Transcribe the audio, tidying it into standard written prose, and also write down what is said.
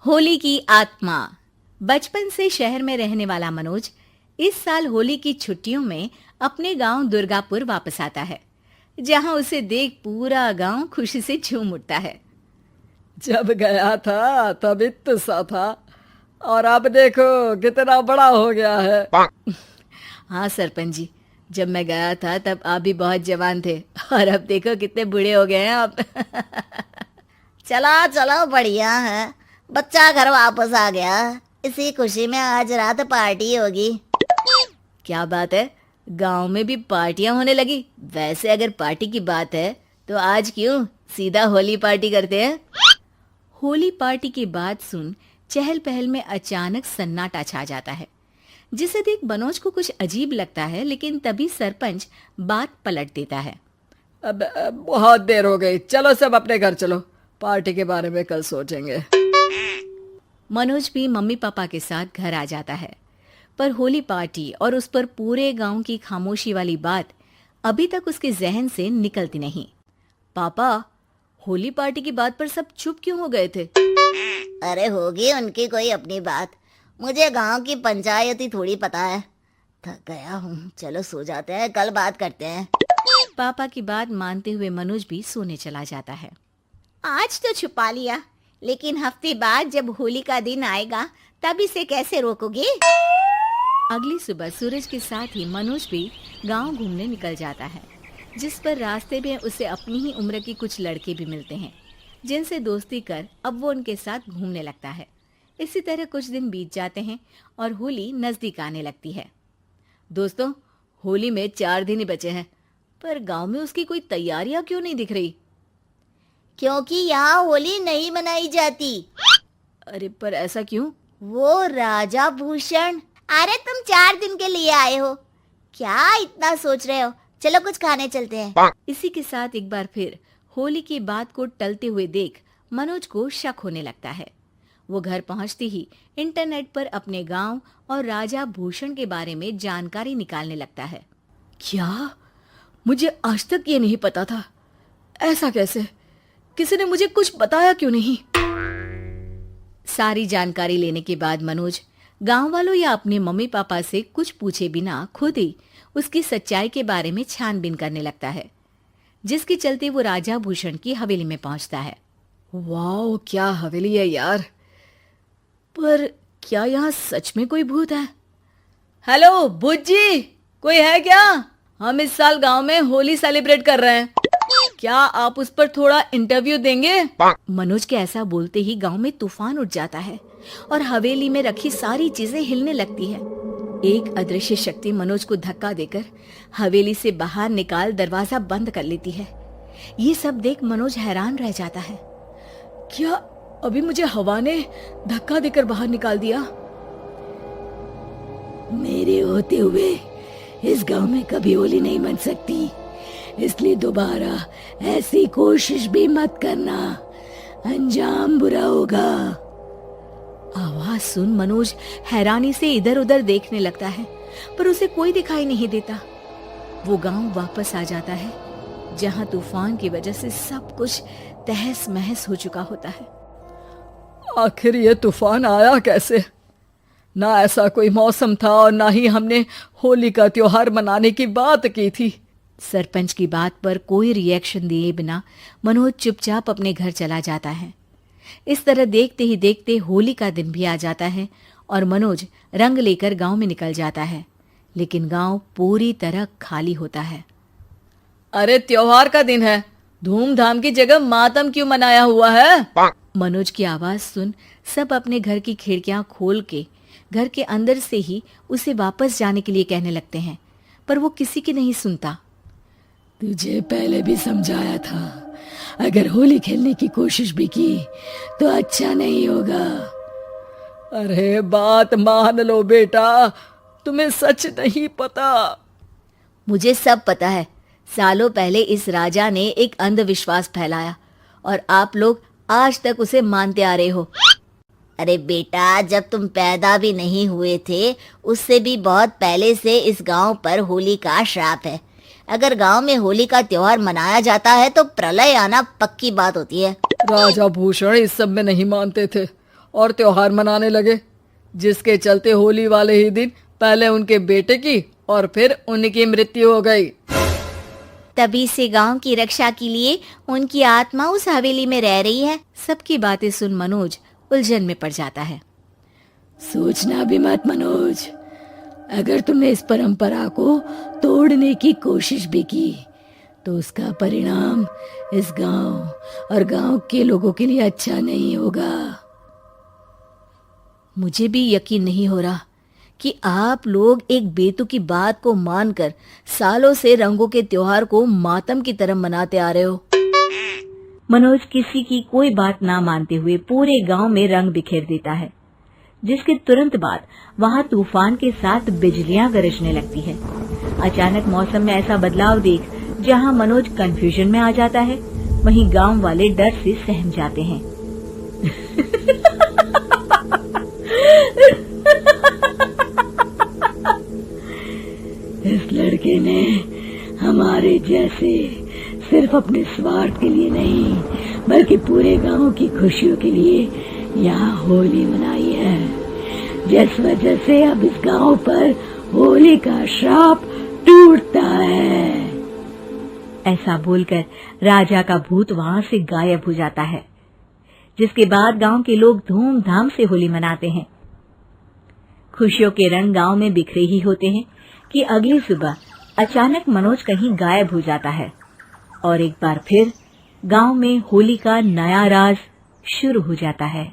होली की आत्मा। बचपन से शहर में रहने वाला मनोज इस साल होली की छुट्टियों में अपने गांव दुर्गापुर वापस आता है, जहां उसे देख पूरा गांव खुशी से झूम उठता है। जब गया था तब इतना सा था और अब देखो कितना बड़ा हो गया है। हाँ सरपंच जी, जब मैं गया था तब आप भी बहुत जवान थे और अब देखो कितने बूढ़े हो गए हैं आप। चलो चलो, बढ़िया है। बच्चा घर वापस आ गया। इसी खुशी में आज रात पार्टी होगी। क्या बात है, गांव में भी पार्टियां होने लगी। वैसे अगर पार्टी की बात है तो आज क्यों सीधा होली पार्टी करते हैं। होली पार्टी की बात सुन चहल पहल में अचानक सन्नाटा छा जाता है, जिसे देख मनोज को कुछ अजीब लगता है। लेकिन तभी सरपंच बात पलट देता है। अब बहुत देर हो गई, चलो सब अपने घर चलो, पार्टी के बारे में कल सोचेंगे। मनोज भी मम्मी पापा के साथ घर आ जाता है, पर होली पार्टी और उस पर पूरे गांव की खामोशी वाली बात अभी तक उसके जहन से निकलती नहीं। पापा, होली पार्टी की बात पर सब चुप क्यों हो गए थे? अरे होगी उनकी कोई अपनी बात। मुझे गांव की पंचायत ही थोड़ी पता है। थक गया हूँ, चलो सो जाते हैं, कल बात करते हैं। पापा की बात मानते हुए मनोज भी सोने चला जाता है। आज तो छुपा लिया, लेकिन हफ्ते बाद जब होली का दिन आएगा तब इसे कैसे रोकोगे? अगली सुबह सूरज के साथ ही मनोज भी गांव घूमने निकल जाता है, जिस पर रास्ते में उसे अपनी ही उम्र के कुछ लड़के भी मिलते हैं, जिनसे दोस्ती कर अब वो उनके साथ घूमने लगता है। इसी तरह कुछ दिन बीत जाते हैं और होली नजदीक आने लगती है। दोस्तों, होली में 4 दिन ही बचे हैं, पर गांव में उसकी कोई तैयारियां क्यों नहीं दिख रही? क्योंकि यहाँ होली नहीं मनाई जाती। अरे पर ऐसा क्यों? वो राजा भूषण। अरे तुम 4 दिन के लिए आए हो, क्या इतना सोच रहे हो? चलो कुछ खाने चलते हैं। इसी के साथ एक बार फिर होली की बात को टलते हुए देख मनोज को शक होने लगता है। वो घर पहुंचते ही इंटरनेट पर अपने गांव और राजा भूषण के बारे में जानकारी निकालने लगता है। क्या? मुझे आज तक ये नहीं पता था। ऐसा कैसे? किसी ने मुझे कुछ बताया क्यों नहीं? सारी जानकारी लेने के बाद मनोज गांव वालों या अपने मम्मी पापा से कुछ पूछे बिना खुद ही उसकी सच्चाई के बारे में छानबीन करने लगता है, जिसके चलते वो राजा भूषण की हवेली में पहुंचता है। वाह, क्या हवेली है यार। पर क्या यहाँ सच में कोई भूत है? हेलो भूत जी, कोई है क्या? हम इस साल गांव में होली सेलिब्रेट कर रहे हैं, क्या आप उस पर थोड़ा इंटरव्यू देंगे? मनोज के ऐसा बोलते ही गांव में तूफान उठ जाता है और हवेली में रखी सारी चीजें हिलने लगती है। एक अदृश्य शक्ति मनोज को धक्का देकर हवेली से बाहर निकाल दरवाजा बंद कर लेती है। ये सब देख मनोज हैरान रह जाता है। क्या अभी मुझे हवा ने धक्का देकर बाहर निकाल दिया? मेरे होते हुए इस गांव में कभी होली नहीं बन सकती, इसलिए दोबारा ऐसी कोशिश भी मत करना, अंजाम बुरा होगा। आवाज सुन मनोज हैरानी से इधर उधर देखने लगता है, पर उसे कोई दिखाई नहीं देता। वो गांव वापस आ जाता है, जहां तूफान की वजह से सब कुछ तहस महस हो चुका होता है। आखिर ये तूफान आया कैसे? ना ऐसा कोई मौसम था और ना ही हमने होली का त्योहार मनाने की बात की थी। सरपंच की बात पर कोई रिएक्शन दिए बिना मनोज चुपचाप अपने घर चला जाता है। इस तरह देखते ही देखते होली का दिन भी आ जाता है और मनोज रंग लेकर गांव में निकल जाता है, लेकिन गांव पूरी तरह खाली होता है। अरे त्योहार का दिन है, धूमधाम की जगह मातम क्यों मनाया हुआ है? मनोज की आवाज सुन सब अपने घर की खिड़कियां खोल के घर के अंदर से ही उसे वापस जाने के लिए कहने लगते हैं, पर वो किसी की नहीं सुनता। तुझे पहले भी समझाया था, अगर होली खेलने की कोशिश भी की तो अच्छा नहीं होगा। अरे बात मान लो बेटा, तुम्हें सच नहीं पता। मुझे सब पता है। सालों पहले इस राजा ने एक अंधविश्वास फैलाया और आप लोग आज तक उसे मानते आ रहे हो। अरे बेटा, जब तुम पैदा भी नहीं हुए थे उससे भी बहुत पहले से इस गांव पर होली का श्राप है। अगर गांव में होली का त्योहार मनाया जाता है तो प्रलय आना पक्की बात होती है। राजा भूषण इस सब में नहीं मानते थे और त्योहार मनाने लगे, जिसके चलते होली वाले ही दिन पहले उनके बेटे की और फिर उनकी मृत्यु हो गई। तभी से गांव की रक्षा के लिए उनकी आत्मा उस हवेली में रह रही है। सबकी बातें सुन मनोज उलझन में पड़ जाता है। सोचना भी मत मनोज, अगर तुमने इस परंपरा को तोड़ने की कोशिश भी की तो उसका परिणाम इस गांव और गांव के लोगों के लिए अच्छा नहीं होगा। मुझे भी यकीन नहीं हो रहा कि आप लोग एक बेतुकी बात को मानकर सालों से रंगों के त्योहार को मातम की तरह मनाते आ रहे हो। मनोज किसी की कोई बात ना मानते हुए पूरे गांव में रंग बिखेर देता है, जिसके तुरंत बाद वहां तूफान के साथ बिजलियां गरजने लगती है। अचानक मौसम में ऐसा बदलाव देख जहां मनोज कंफ्यूजन में आ जाता है, वहीं गांव वाले डर से सहम जाते हैं। इस लड़के ने हमारे जैसे सिर्फ अपने स्वार्थ के लिए नहीं बल्कि पूरे गांव की खुशियों के लिए यहाँ होली मनाई है, जिस वजह से अब इस गांव पर होली का श्राप टूटता है। ऐसा बोलकर राजा का भूत वहां से गायब हो जाता है, जिसके बाद गांव के लोग धूमधाम से होली मनाते हैं। खुशियों के रंग गांव में बिखरे ही होते हैं कि अगली सुबह अचानक मनोज कहीं गायब हो जाता है और एक बार फिर गांव में होली का नया राज शुरू हो जाता है।